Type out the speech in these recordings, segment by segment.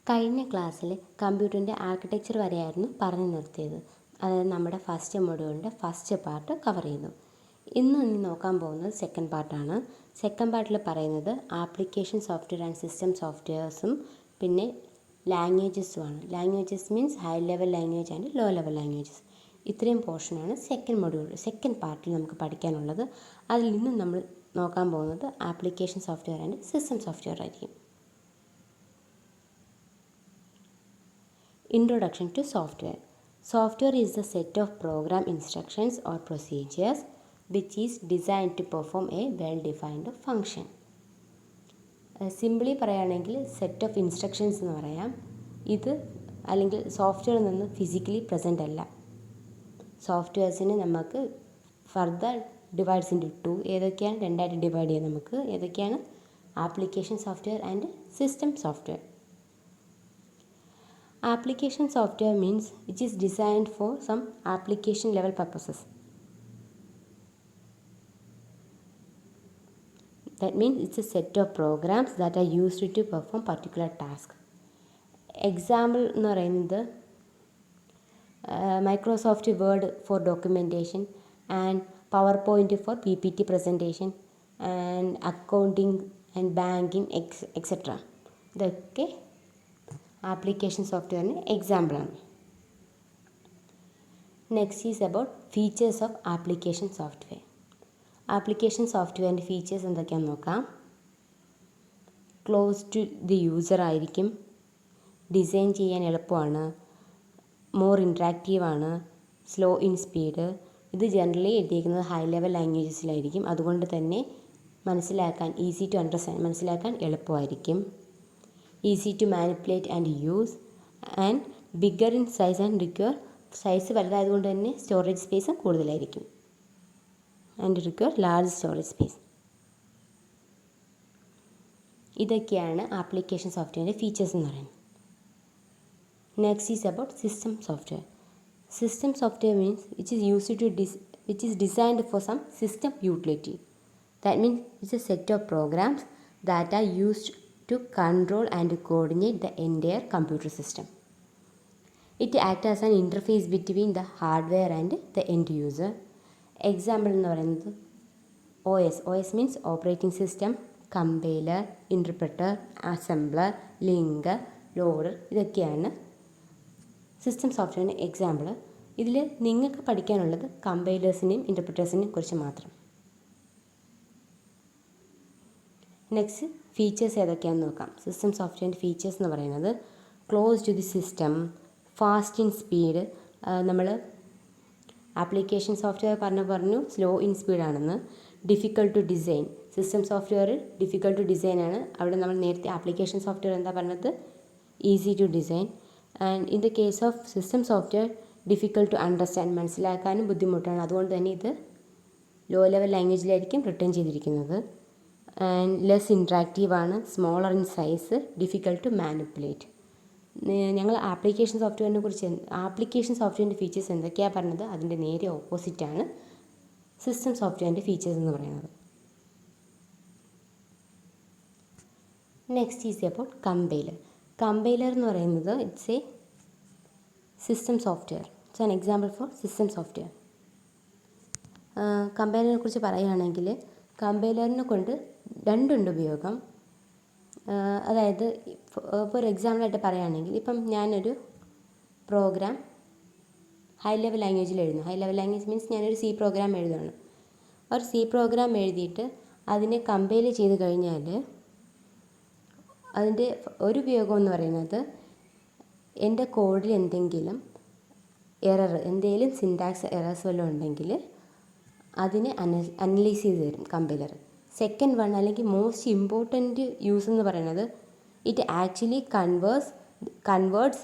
കഴിഞ്ഞ ക്ലാസ്സിൽ കമ്പ്യൂട്ടറിൻ്റെ ആർക്കിടെക്ചർ വരെയായിരുന്നു പറഞ്ഞു നിർത്തിയത്. അതായത് നമ്മുടെ ഫസ്റ്റ് മൊഡ്യൂളിൻ്റെ ഫസ്റ്റ് പാർട്ട് കവർ ചെയ്തു. ഇന്ന് നോക്കാൻ പോകുന്നത് സെക്കൻഡ് പാർട്ടാണ്. സെക്കൻഡ് പാർട്ടിൽ പറയുന്നത് ആപ്ലിക്കേഷൻ സോഫ്റ്റ്വെയർ ആൻഡ് സിസ്റ്റം സോഫ്റ്റ്വെയർസും പിന്നെ ലാംഗ്വേജസുമാണ്. Languages means high level language and low level languages. ഇത്രയും പോർഷനാണ് സെക്കൻഡ് പാർട്ടിൽ നമുക്ക് പഠിക്കാനുള്ളത്. അതിൽ നിന്നും നമ്മൾ നോക്കാൻ പോകുന്നത് application software and system software ആയിരിക്കും. Introduction to software. Software is the set of program instructions or procedures which is designed to perform a well-defined function. Simply പറയുകയാണെങ്കിൽ സെറ്റ് ഓഫ് ഇൻസ്ട്രക്ഷൻസ് എന്ന് പറയാം. ഇത് അല്ലെങ്കിൽ സോഫ്റ്റ്വെയറിൽ നിന്ന് ഫിസിക്കലി പ്രസൻ്റ് അല്ല. സോഫ്റ്റ്വെയർസിന് നമുക്ക് ഫർദർ ഡിവൈഡ്സ് ഇൻറ്റു ടു. ഏതൊക്കെയാണ്? രണ്ടായിട്ട് ഡിവൈഡ് ചെയ്യാം നമുക്ക്. ഏതൊക്കെയാണ്? Application software and system software. Application software means it is designed for some application level purposes. That means it's a set of programs that are used to perform particular task. Example എന്ന് പറയുന്നത് Microsoft Word for documentation and PowerPoint for PPT presentation and accounting and banking etcetera. ഇതൊക്കെ application സോഫ്റ്റ്വെയറിന് എക്സാമ്പിളാണ്. Next is about features of application software. Application സോഫ്റ്റ്വെയറിൻ്റെ features എന്തൊക്കെയാണെന്ന് നോക്കാം. Close to the user ആയിരിക്കും, design ചെയ്യാൻ എളുപ്പമാണ്, മോർ ഇൻട്രാക്റ്റീവാണ്, സ്ലോ ഇൻ സ്പീഡ്. ഇത് ജനറലി എഴുതിയിരിക്കുന്നത് ഹൈ ലെവൽ ലാംഗ്വേജസിലായിരിക്കും. അതുകൊണ്ട് തന്നെ ഈസി ടു അണ്ടർസ്റ്റാൻഡ്, മനസ്സിലാക്കാൻ എളുപ്പമായിരിക്കും. Easy to manipulate and use and bigger in size and require. Size വലുതായതുകൊണ്ട് തന്നെ സ്റ്റോറേജ് സ്പേസും കൂടുതലായിരിക്കും. And require large storage space. ഇതൊക്കെയാണ് ആപ്ലിക്കേഷൻ സോഫ്റ്റ്വെയറിൻ്റെ ഫീച്ചേഴ്സ് എന്ന് പറയുന്നത്. Next is about system software. System software means which is designed for some system utility. That means it's a set of programs that are used to control and coordinate the entire computer system. It acts as an interface between the hardware and the end user. Example എന്ന് പറയുന്നത് OS means operating system, compiler, interpreter, assembler, linker, loader. ഇതൊക്കെയാണ് system സോഫ്റ്റ്വെയറിന് example. ഇതിൽ നിങ്ങൾക്ക് പഠിക്കാനുള്ളത് കമ്പൈലേഴ്സിനെയും ഇൻ്റർപ്രിറ്റേഴ്സിനെയും കുറിച്ച് മാത്രം. Next features ഏതൊക്കെയാണെന്ന് നോക്കാം. സിസ്റ്റം സോഫ്റ്റ്വെയറിൻ്റെ ഫീച്ചേഴ്സ് എന്ന് പറയുന്നത് close to the system, fast in speed. നമ്മൾ ആപ്ലിക്കേഷൻ സോഫ്റ്റ്വെയർ പറഞ്ഞു സ്ലോ ഇൻ സ്പീഡാണെന്ന്. Difficult to design. System software difficult to design ആണ്. അവിടെ നമ്മൾ നേരത്തെ ആപ്ലിക്കേഷൻ സോഫ്റ്റ്വെയർ എന്താ പറഞ്ഞത്? Easy to design. And in the case of system software difficult to understand, മനസ്സിലാക്കാനും ബുദ്ധിമുട്ടാണ്. അതുകൊണ്ട് തന്നെ ഇത് ലോ ലെവൽ ലാംഗ്വേജിലായിരിക്കും റിട്ടേൺ ചെയ്തിരിക്കുന്നത്. ആൻഡ് ലെസ് ഇൻട്രാക്റ്റീവ് ആണ്, smaller in size, difficult to manipulate. ഞങ്ങൾ ആപ്ലിക്കേഷൻ സോഫ്റ്റ്വെയറിൻ്റെ ഫീച്ചേഴ്സ് എന്തൊക്കെയാണ് പറഞ്ഞത്? അതിൻ്റെ നേരെ ഓപ്പോസിറ്റാണ് സിസ്റ്റം സോഫ്റ്റ്വെയറിൻ്റെ ഫീച്ചേഴ്സ് എന്ന് പറയുന്നത്. Next is about compiler. Compiler എന്ന് പറയുന്നത് it's a system software. It's an example for system software. കമ്പൈലറിനെ കുറിച്ച് പറയുകയാണെങ്കിൽ കമ്പൈലറിനെ കൊണ്ട് രണ്ടുണ്ട് ഉപയോഗം. അതായത് ഫോർ എക്സാമ്പിളായിട്ട് പറയുകയാണെങ്കിൽ ഇപ്പം ഞാനൊരു പ്രോഗ്രാം ഹൈ ലെവൽ ലാംഗ്വേജിൽ എഴുതുന്നു. ഹൈ ലെവൽ ലാംഗ്വേജ് മീൻസ് ഞാനൊരു C പ്രോഗ്രാം എഴുതുകയാണ്. ഒരു C പ്രോഗ്രാം എഴുതിയിട്ട് അതിനെ കമ്പൈൽ ചെയ്ത് കഴിഞ്ഞാൽ അതിൻ്റെ ഒരു ഉപയോഗം എന്ന് പറയുന്നത് എൻ്റെ കോഡിൽ എന്തെങ്കിലും സിൻടാക്സ് എറേഴ്സ് വല്ലതും ഉണ്ടെങ്കിൽ അതിനെ അനലൈസ് ചെയ്ത് തരും കമ്പൈലർ. സെക്കൻഡ് വൺ അല്ലെങ്കിൽ മോസ്റ്റ് ഇമ്പോർട്ടൻറ്റ് യൂസ് എന്ന് പറയുന്നത് it actually converts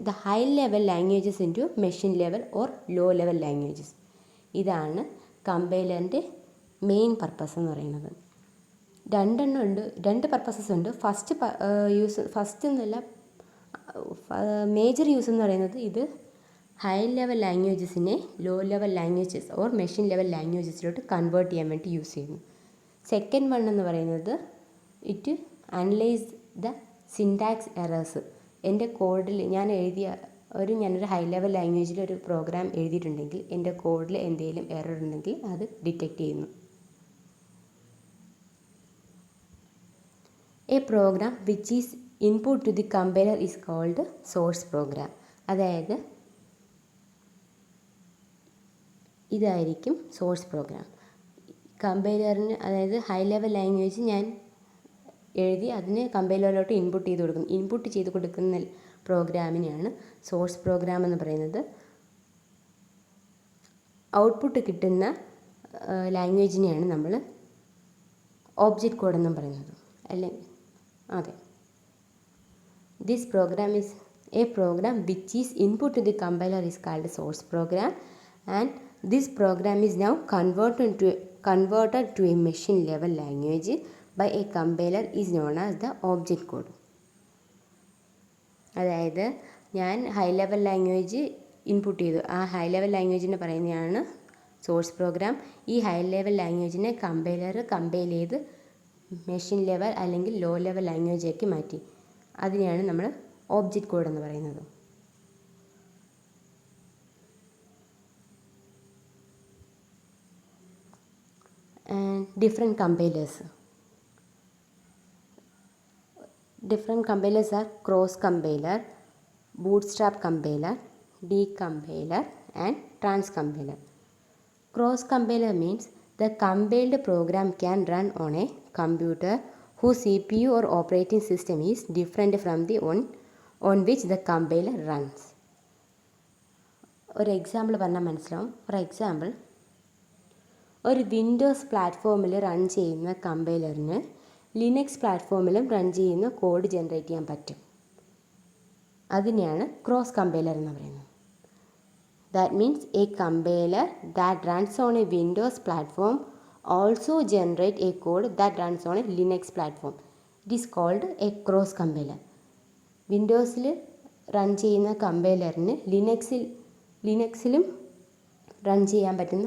the high level languages into machine level or low level languages. ഇതാണ് കമ്പൈലറിൻ്റെ മെയിൻ പർപ്പസ് എന്ന് പറയുന്നത്. രണ്ട് പർപ്പസസ് ഉണ്ട്. ഫസ്റ്റ് എന്നല്ല, മേജർ യൂസ് എന്ന് പറയുന്നത് ഇത് ഹൈ ലെവൽ ലാംഗ്വേജസിനെ low level languages or machine level ലാംഗ്വേജസിലോട്ട് കൺവേർട്ട് ചെയ്യാൻ വേണ്ടി യൂസ് ചെയ്യുന്നു. സെക്കൻഡ് വൺ എന്ന് പറയുന്നത് it analyse the syntax errors. എൻ്റെ കോഡിൽ ഞാനൊരു ഹൈ ലെവൽ ലാംഗ്വേജിൽ ഒരു പ്രോഗ്രാം എഴുതിയിട്ടുണ്ടെങ്കിൽ എൻ്റെ കോഡിൽ എന്തെങ്കിലും എറർ ഉണ്ടെങ്കിൽ അത് ഡിറ്റക്റ്റ് ചെയ്യുന്നു. A program which is input to the compiler is called source program. അതായത് ഇതായിരിക്കും സോഴ്സ് പ്രോഗ്രാം. കമ്പൈലറിന്, അതായത് ഹൈ ലെവൽ ലാംഗ്വേജ് ഞാൻ എഴുതി അതിന് കമ്പൈലറിലോട്ട് ഇൻപുട്ട് ചെയ്ത് കൊടുക്കുന്ന പ്രോഗ്രാമിനെയാണ് സോഴ്സ് പ്രോഗ്രാം എന്ന് പറയുന്നത്. ഔട്ട്പുട്ട് കിട്ടുന്ന ലാംഗ്വേജിനെയാണ് നമ്മൾ ഓബ്ജക്റ്റ് കോഡ് എന്നും പറയുന്നത്. This program is a program which is input to the compiler is called source program, and this program is now converted to a machine level language by a compiler is known as the object code. അതായത് ഞാൻ high level language input ചെയ്തു, ആ high level ലാംഗ്വേജിനെ പറയുന്നതാണ് source programme. ഈ high level ലാംഗ്വേജിനെ compile ചെയ്ത് machine level അല്ലെങ്കിൽ low level ലാംഗ്വേജാക്കി മാറ്റി. അതിനെയാണ് നമ്മൾ ഓബ്ജക്റ്റ് കോഡ് എന്ന് പറയുന്നത്. Different compilers are cross compiler, bootstrap compiler, decompiler and transcompiler. Cross compiler means the compiled program can run on a computer whose CPU or operating system is different from the one on which the compiler runs. ഒരു example പറഞ്ഞാൽ മനസ്സിലാവും. For example, ഒരു Windows പ്ലാറ്റ്ഫോമിൽ run ചെയ്യുന്ന കമ്പൈലറിന് Linux പ്ലാറ്റ്ഫോമിലും run ചെയ്യുന്ന code generate ചെയ്യാൻ പറ്റും. അതിനെയാണ് ക്രോസ് കമ്പൈലർ എന്ന് പറയുന്നത്. That means a compiler that runs on a Windows platform also generate a code that runs on a Linux platform. It is called a cross compiler. വിൻഡോസിൽ run ചെയ്യുന്ന കമ്പൈലറിന് ലിനക്സിലും run ചെയ്യാൻ പറ്റുന്ന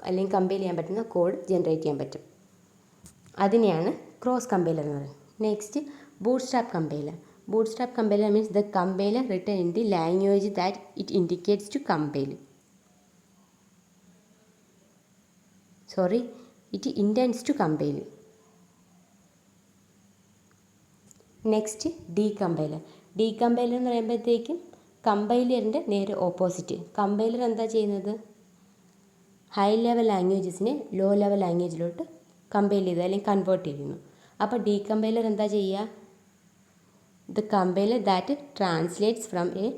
അല്ലെങ്കിൽ കമ്പൈൽ ചെയ്യാൻ പറ്റുന്ന കോഡ് ജനറേറ്റ് ചെയ്യാൻ പറ്റും. അതിനെയാണ് ക്രോസ് കമ്പൈലർ എന്ന് പറയുന്നത്. Next, bootstrap compiler. Bootstrap compiler means the compiler written in the language that it indicates to compile. It intends to compile. Next, decompiler. Decompiler എന്ന് പറയുമ്പോഴത്തേക്കും കമ്പൈലറിൻ്റെ നേരെ ഓപ്പോസിറ്റ്. കമ്പൈലർ എന്താ ചെയ്യുന്നത്? ഹൈ ലെവൽ ലാംഗ്വേജസിനെ ലോ ലെവൽ ലാംഗ്വേജിലോട്ട് കമ്പൈൽ ചെയ്ത് അല്ലെങ്കിൽ കൺവേർട്ട് ചെയ്യുന്നു. അപ്പോൾ ഡീകമ്പൈലർ എന്താ ചെയ്യുക? The compiler that translates from a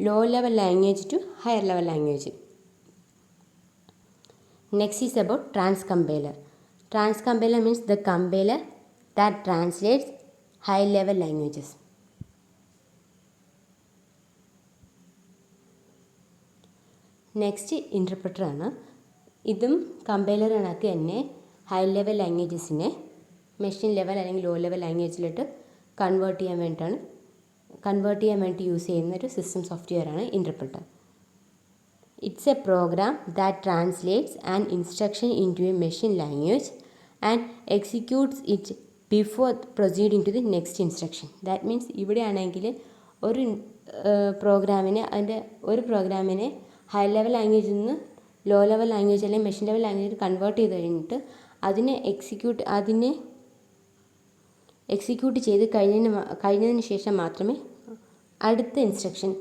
low level language to higher level language. Next is about transcompiler. Transcompiler means the compiler that translates high level languages. Next interpreter ആണ്. ഇതും compiler കണക്ക് തന്നെ ഹൈ ലെവൽ ലാംഗ്വേജസിനെ machine level അല്ലെങ്കിൽ low level ലാംഗ്വേജിലോട്ട് convert ചെയ്യാൻ വേണ്ടി use ചെയ്യുന്ന ഒരു സിസ്റ്റം സോഫ്റ്റ്വെയറാണ് interpreter. It's a program that translates an instruction in to a machine language and executes it before proceeding to the next instruction. That means ഇവിടെയാണെങ്കിൽ ഒരു പ്രോഗ്രാമിനെ ഹൈ ലെവൽ ലാംഗ്വേജിൽ നിന്ന് ലോ ലെവൽ ലാംഗ്വേജ് അല്ലെങ്കിൽ machine level ലാംഗ്വേജിൽ convert ചെയ്ത് കഴിഞ്ഞിട്ട് അതിനെ എക്സിക്യൂട്ട് ചെയ്ത് കഴിഞ്ഞതിന് ശേഷം മാത്രമേ അടുത്ത ഇൻസ്ട്രക്ഷൻ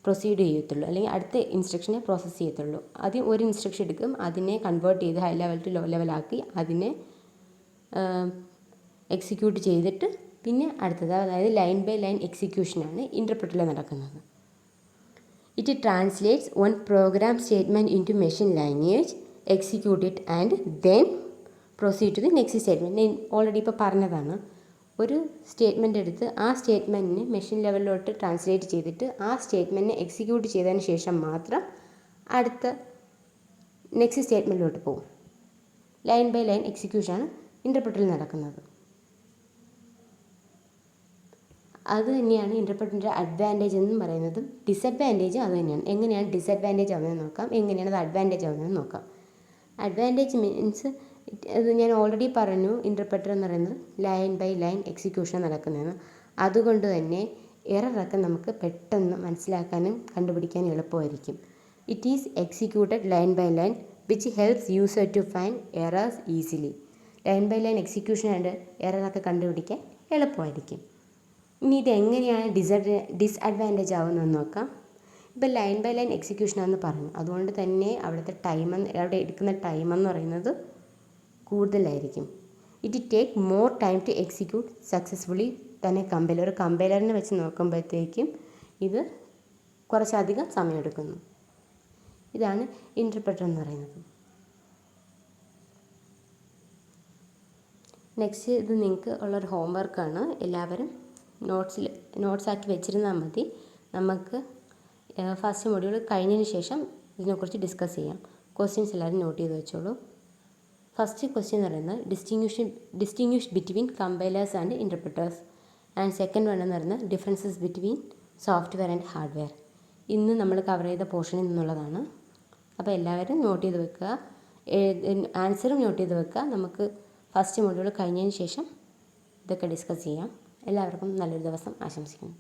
പ്രൊസീഡ് ചെയ്യത്തുള്ളൂ അല്ലെങ്കിൽ അടുത്ത ഇൻസ്ട്രക്ഷനെ പ്രോസസ്സ് ചെയ്യത്തുള്ളൂ. ആദ്യം ഒരു ഇൻസ്ട്രക്ഷൻ എടുക്കും, അതിനെ കൺവേർട്ട് ചെയ്ത് ഹൈ ലെവൽ ടു ലോ ലെവലാക്കി അതിനെ എക്സിക്യൂട്ട് ചെയ്തിട്ട് പിന്നെ അടുത്തത്, അതായത് ലൈൻ ബൈ ലൈൻ എക്സിക്യൂഷനാണ് ഇൻ്റർപ്രറ്ററിൽ നടക്കുന്നത്. It translates one program statement into machine language, execute it and then proceed to the next statement. ഞാൻ ഓൾറെഡി ഇപ്പോൾ പറഞ്ഞതാണ്. ഒരു സ്റ്റേറ്റ്മെൻറ്റ് എടുത്ത് ആ സ്റ്റേറ്റ്മെൻറ്റിനെ മെഷീൻ ലെവലിലോട്ട് ട്രാൻസ്ലേറ്റ് ചെയ്തിട്ട് ആ സ്റ്റേറ്റ്മെൻറ്റിനെ എക്സിക്യൂട്ട് ചെയ്തതിന് ശേഷം മാത്രം അടുത്ത നെക്സ്റ്റ് സ്റ്റേറ്റ്മെൻറ്റിലോട്ട് പോകും. ലൈൻ ബൈ ലൈൻ എക്സിക്യൂഷനാണ് ഇൻ്റർപ്രറ്ററിൽ നടക്കുന്നത്. അത് തന്നെയാണ് ഇൻ്റർപ്രറ്ററിൻ്റെ അഡ്വാൻറ്റേജ് എന്നും പറയുന്നതും ഡിസഡ്വാൻറ്റേജും അത് തന്നെയാണ്. എങ്ങനെയാണ് ഡിസഡ്വാൻറ്റേജ് ആവുന്നതെന്ന് നോക്കാം, എങ്ങനെയാണ് അത് അഡ്വാൻറ്റേജ് ആവുന്നതെന്ന് നോക്കാം. അഡ്വാൻറ്റേജ് മീൻസ് അത് ഞാൻ ഓൾറെഡി പറഞ്ഞു, ഇൻ്റർപ്രറ്റർ എന്ന് പറയുന്നത് ലൈൻ ബൈ ലൈൻ എക്സിക്യൂഷൻ നടക്കുന്നതാണ്. അതുകൊണ്ട് തന്നെ എററൊക്കെ നമുക്ക് പെട്ടെന്ന് മനസ്സിലാക്കാനും കണ്ടുപിടിക്കാനും എളുപ്പമായിരിക്കും. It is executed line by line which helps user to find errors easily. Line by line execution ആയിട്ട് എററൊക്കെ കണ്ടുപിടിക്കാൻ എളുപ്പമായിരിക്കും. ഇനി ഇതെങ്ങനെയാണ് ഡിസ്അഡ്വാൻറ്റേജ് ആവുന്നതെന്ന് നോക്കാം. ഇപ്പോൾ ലൈൻ ബൈ ലൈൻ എക്സിക്യൂഷനാണെന്ന് പറഞ്ഞു, അതുകൊണ്ട് തന്നെ അവിടെ എടുക്കുന്ന ടൈമെന്ന് പറയുന്നത് കൂടുതലായിരിക്കും. It take more time to execute successfully തന്നെ കമ്പൈലർ. കമ്പൈലറിനെ വെച്ച് നോക്കുമ്പോഴത്തേക്കും ഇത് കുറച്ചധികം സമയമെടുക്കുന്നു. ഇതാണ് ഇൻ്റർപ്രറ്റർ എന്ന് പറയുന്നത്. നെക്സ്റ്റ് ഇത് നിങ്ങൾക്ക് ഉള്ളൊരു ഹോംവർക്കാണ്. എല്ലാവരും നോട്ട്സാക്കി വെച്ചിരുന്നാൽ മതി. നമുക്ക് ഫസ്റ്റ് മൊഡ്യൂൾ കഴിഞ്ഞതിന് ശേഷം ഇതിനെക്കുറിച്ച് ഡിസ്കസ് ചെയ്യാം. ക്വസ്റ്റ്യൻസ് എല്ലാവരും നോട്ട് ചെയ്ത് വെച്ചോളൂ. ഫസ്റ്റ് ക്വസ്റ്റ്യൻ എന്ന് പറയുന്നത് distinguish between compilers and interpreters. And second one എന്ന് പറയുന്നത് differences between software and hardware. ഇന്ന് നമ്മൾ കവർ ചെയ്ത പോർഷനിൽ നിന്നുള്ളതാണ്. അപ്പോൾ എല്ലാവരും നോട്ട് ചെയ്ത് വെക്കുക, ആൻസറും നോട്ട് ചെയ്ത് വെക്കുക. നമുക്ക് ഫസ്റ്റ് മൊഡ്യൂൾ കഴിഞ്ഞതിന് ശേഷം ഇതൊക്കെ ഡിസ്കസ് ചെയ്യാം. എല്ലാവർക്കും നല്ലൊരു ദിവസം ആശംസിക്കുന്നു.